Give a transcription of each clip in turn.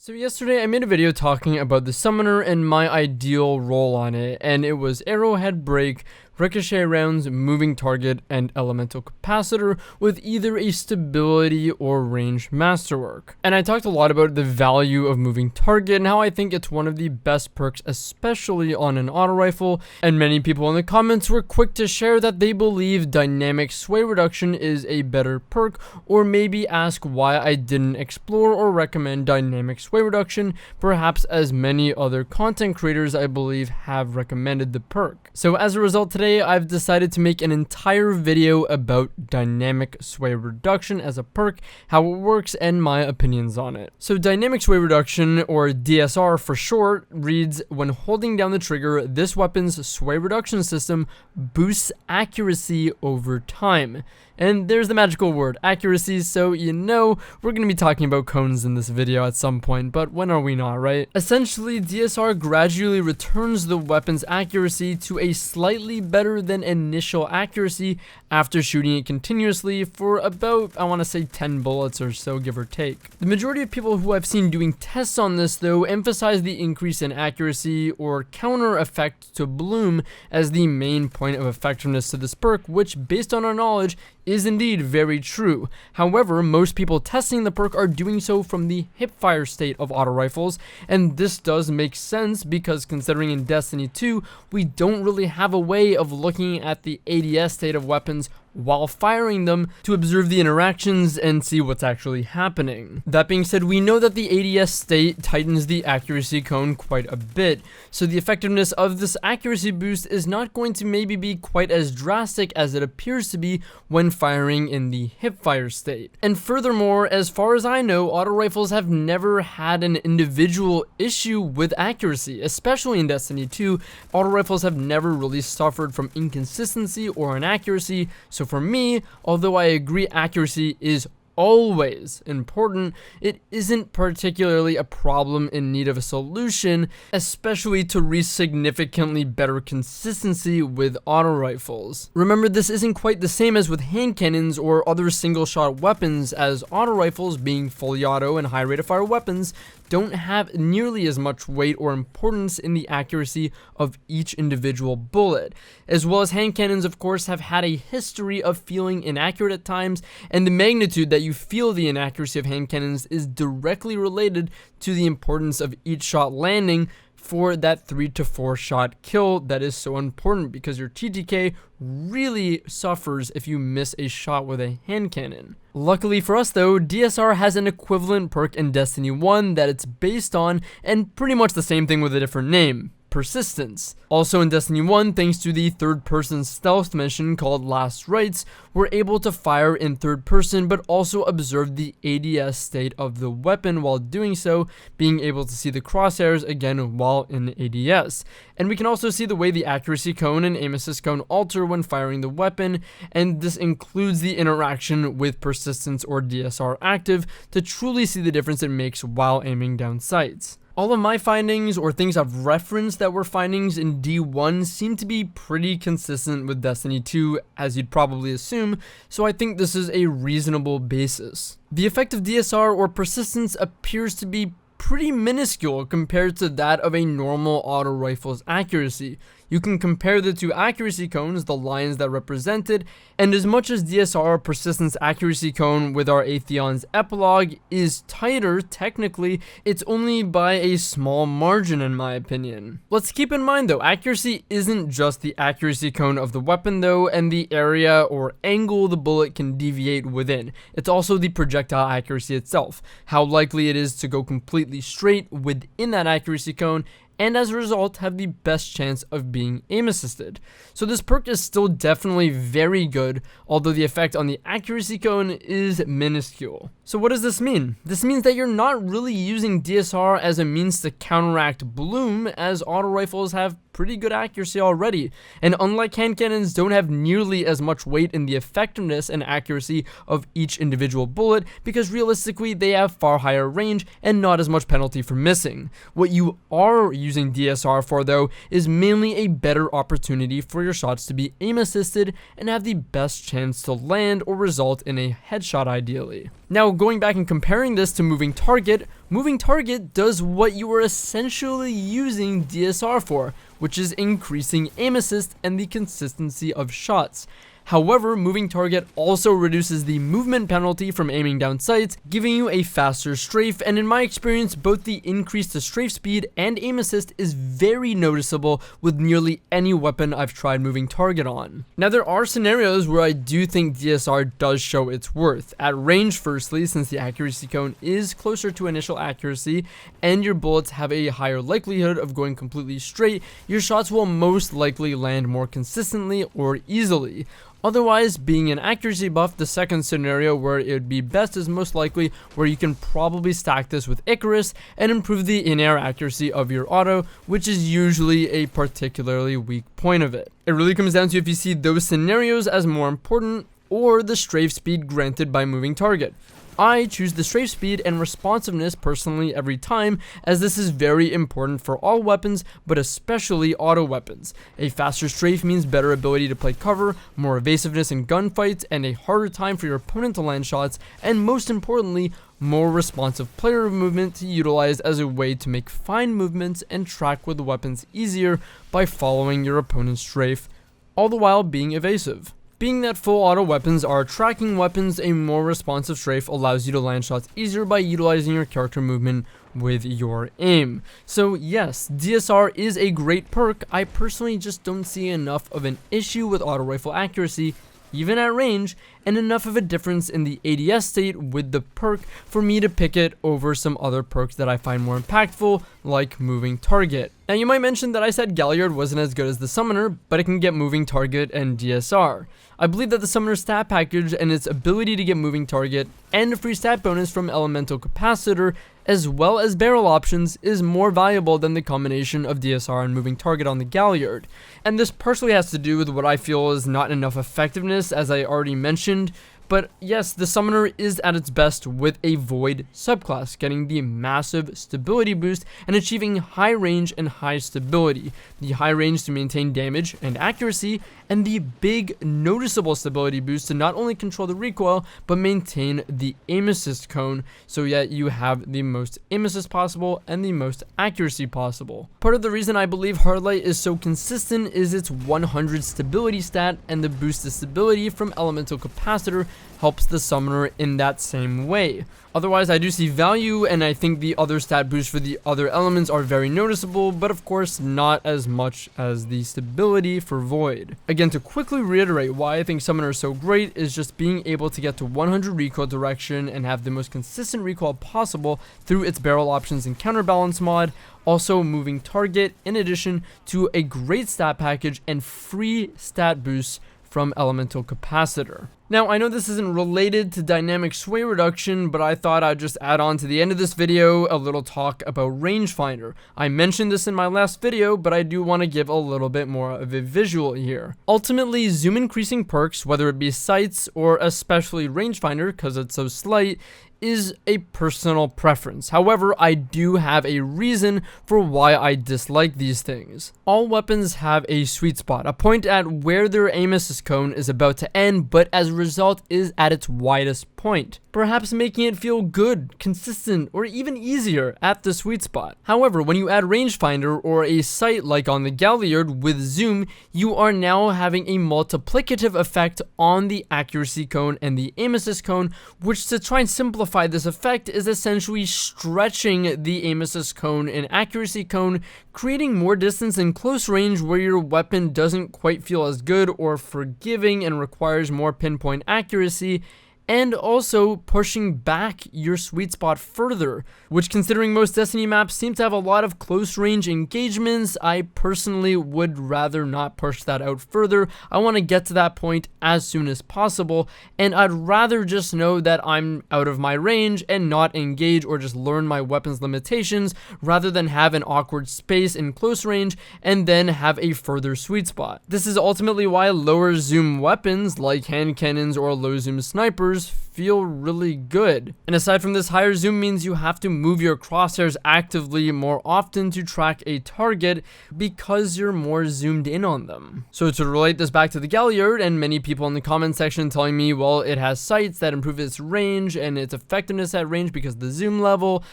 So yesterday I made a video talking about the summoner and my ideal role on it, and it was arrowhead break, ricochet rounds, moving target, and elemental capacitor with either a stability or range masterwork. And I talked a lot about the value of moving target and how I think it's one of the best perks, especially on an auto rifle, and many people in the comments were quick to share that they believe dynamic sway reduction is a better perk, or maybe ask why I didn't explore or recommend dynamic sway reduction, perhaps as many other content creators I believe have recommended the perk. So as a result, today I've decided to make an entire video about dynamic sway reduction as a perk, how it works, and my opinions on it. So dynamic sway reduction, or DSR for short, reads: when holding down the trigger, this weapon's sway reduction system boosts accuracy over time. And there's the magical word, accuracy, so you know we're going to be talking about cones in this video at some point, but when are we not, right? Essentially, DSR gradually returns the weapon's accuracy to a slightly better than initial accuracy after shooting it continuously for about, I want to say 10 bullets or so, give or take. The majority of people who I've seen doing tests on this, though, emphasize the increase in accuracy or counter effect to bloom as the main point of effectiveness to this perk, which, based on our knowledge, is indeed very true. However, most people testing the perk are doing so from the hipfire state of auto rifles, and this does make sense because considering in Destiny 2, we don't really have a way of looking at the ADS state of weapons while firing them to observe the interactions and see what's actually happening. That being said, we know that the ADS state tightens the accuracy cone quite a bit, so the effectiveness of this accuracy boost is not going to maybe be quite as drastic as it appears to be when firing in the hipfire state. And furthermore, as far as I know, auto rifles have never had an individual issue with accuracy, especially in Destiny 2. Auto rifles have never really suffered from inconsistency or inaccuracy. So for me, although I agree accuracy is always important, it isn't particularly a problem in need of a solution, especially to reach significantly better consistency with auto rifles. Remember, this isn't quite the same as with hand cannons or other single shot weapons, as auto rifles, being fully auto and high rate of fire weapons, don't have nearly as much weight or importance in the accuracy of each individual bullet. As well as hand cannons, of course, have had a history of feeling inaccurate at times, and the magnitude that you feel the inaccuracy of hand cannons is directly related to the importance of each shot landing for that 3 to 4 shot kill that is so important, because your TTK really suffers if you miss a shot with a hand cannon. Luckily for us though, DSR has an equivalent perk in Destiny 1 that it's based on, and pretty much the same thing with a different name: persistence. Also in Destiny 1, thanks to the third-person stealth mission called Last Rites, we're able to fire in third person but also observe the ADS state of the weapon while doing so, being able to see the crosshairs again while in ADS. And we can also see the way the accuracy cone and aim assist cone alter when firing the weapon, and this includes the interaction with persistence or DSR active to truly see the difference it makes while aiming down sights. All of my findings, or things I've referenced that were findings in D1, seem to be pretty consistent with Destiny 2, as you'd probably assume, so I think this is a reasonable basis. The effect of DSR or persistence appears to be pretty minuscule compared to that of a normal auto rifle's accuracy. You can compare the two accuracy cones, the lines that represent it, and as much as DSR persistence accuracy cone with our Atheon's epilogue is tighter technically, it's only by a small margin in my opinion. Let's keep in mind though, accuracy isn't just the accuracy cone of the weapon though, and the area or angle the bullet can deviate within. It's also the projectile accuracy itself, how likely it is to go completely straight within that accuracy cone, and as a result have the best chance of being aim assisted. So this perk is still definitely very good, although the effect on the accuracy cone is minuscule. So what does this mean? This means that you're not really using DSR as a means to counteract bloom, as auto rifles have pretty good accuracy already, and unlike hand cannons, don't have nearly as much weight in the effectiveness and accuracy of each individual bullet, because realistically they have far higher range and not as much penalty for missing. What you are using DSR for though is mainly a better opportunity for your shots to be aim assisted and have the best chance to land or result in a headshot ideally. Now going back and comparing this to moving target, Moving target does what you are essentially using DSR for, which is increasing aim assist and the consistency of shots. However, moving target also reduces the movement penalty from aiming down sights, giving you a faster strafe, and in my experience, both the increase to strafe speed and aim assist is very noticeable with nearly any weapon I've tried moving target on. Now, there are scenarios where I do think DSR does show its worth. At range, firstly, since the accuracy cone is closer to initial accuracy, and your bullets have a higher likelihood of going completely straight, your shots will most likely land more consistently or easily. Otherwise, being an accuracy buff, the second scenario where it would be best is most likely where you can probably stack this with Icarus and improve the in-air accuracy of your auto, which is usually a particularly weak point of it. It really comes down to if you see those scenarios as more important or the strafe speed granted by moving target. I choose the strafe speed and responsiveness personally every time, as this is very important for all weapons, but especially auto weapons. A faster strafe means better ability to play cover, more evasiveness in gunfights, and a harder time for your opponent to land shots, and most importantly, more responsive player movement to utilize as a way to make fine movements and track with the weapons easier by following your opponent's strafe, all the while being evasive. Being that full auto weapons are tracking weapons, a more responsive strafe allows you to land shots easier by utilizing your character movement with your aim. So yes, DSR is a great perk. I personally just don't see enough of an issue with auto rifle accuracy, even at range, and enough of a difference in the ADS state with the perk for me to pick it over some other perks that I find more impactful, like moving target. Now, you might mention that I said Galliard wasn't as good as the Summoner, but it can get moving target and DSR. I believe that the Summoner's stat package and its ability to get moving target and a free stat bonus from Elemental Capacitor, as well as barrel options, is more valuable than the combination of DSR and moving target on the Galliard. And this partially has to do with what I feel is not enough effectiveness, as I already mentioned. But yes, the Summoner is at its best with a Void subclass, getting the massive stability boost and achieving high range and high stability. The high range to maintain damage and accuracy, and the big noticeable stability boost to not only control the recoil, but maintain the aim assist cone, so yet you have the most aim assist possible and the most accuracy possible. Part of the reason I believe Hardlight is so consistent is its 100 stability stat, and the boost to stability from Elemental Capacitor helps the Summoner in that same way. Otherwise, I do see value, and I think the other stat boosts for the other elements are very noticeable, but of course not as much as the stability for Void. Again, to quickly reiterate why I think Summoner is so great is just being able to get to 100 recoil direction and have the most consistent recoil possible through its barrel options and counterbalance mod, also moving target, in addition to a great stat package and free stat boosts from Elemental Capacitor. Now, I know this isn't related to Dynamic Sway Reduction, but I thought I'd just add on to the end of this video a little talk about Rangefinder. I mentioned this in my last video, but I do want to give a little bit more of a visual here. Ultimately, zoom increasing perks, whether it be sights or especially Rangefinder, because it's so slight, is a personal preference. However, I do have a reason for why I dislike these things. All weapons have a sweet spot, a point at where their aim assist cone is about to end, but as a result is at its widest point, perhaps making it feel good, consistent, or even easier at the sweet spot. However, when you add Rangefinder or a sight like on the Galliard with zoom, you are now having a multiplicative effect on the accuracy cone and the aim assist cone, which, to try and simplify this effect, is essentially stretching the aim assist cone and accuracy cone, creating more distance in close range where your weapon doesn't quite feel as good or forgiving and requires more pinpoint accuracy, and also pushing back your sweet spot further, which, considering most Destiny maps seem to have a lot of close range engagements, I personally would rather not push that out further. I want to get to that point as soon as possible, and I'd rather just know that I'm out of my range and not engage or just learn my weapon's limitations, rather than have an awkward space in close range and then have a further sweet spot. This is ultimately why lower zoom weapons like hand cannons or low zoom snipers feel really good. And aside from this, higher zoom means you have to move your crosshairs actively more often to track a target because you're more zoomed in on them. So to relate this back to the Galliard, and many people in the comment section telling me, well, it has sights that improve its range and its effectiveness at range because of the zoom level.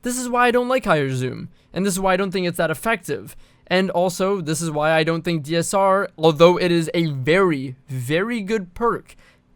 This is why I don't like higher zoom, and this is why I don't think it's that effective. And also, this is why I don't think DSR, although it is a very, very good perk,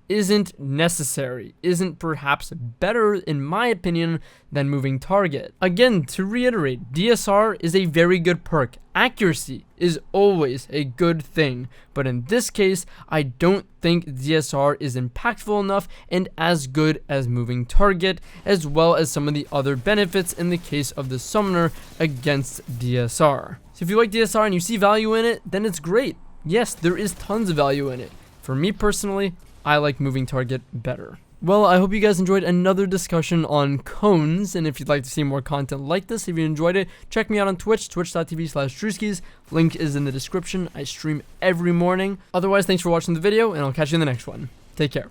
isn't necessary, isn't perhaps better, in my opinion, than moving target. Again, to reiterate, DSR is a very good perk. Accuracy is always a good thing, but in this case, I don't think DSR is impactful enough and as good as moving target, as well as some of the other benefits in the case of the summoner against DSR. So if you like DSR and you see value in it, then it's great. Yes, there is tons of value in it. For me personally, I like moving target better. Well, I hope you guys enjoyed another discussion on cones, and if you'd like to see more content like this, if you enjoyed it, check me out on Twitch, twitch.tv/Drewskys. Link is in the description. I stream every morning. Otherwise, thanks for watching the video, and I'll catch you in the next one. Take care.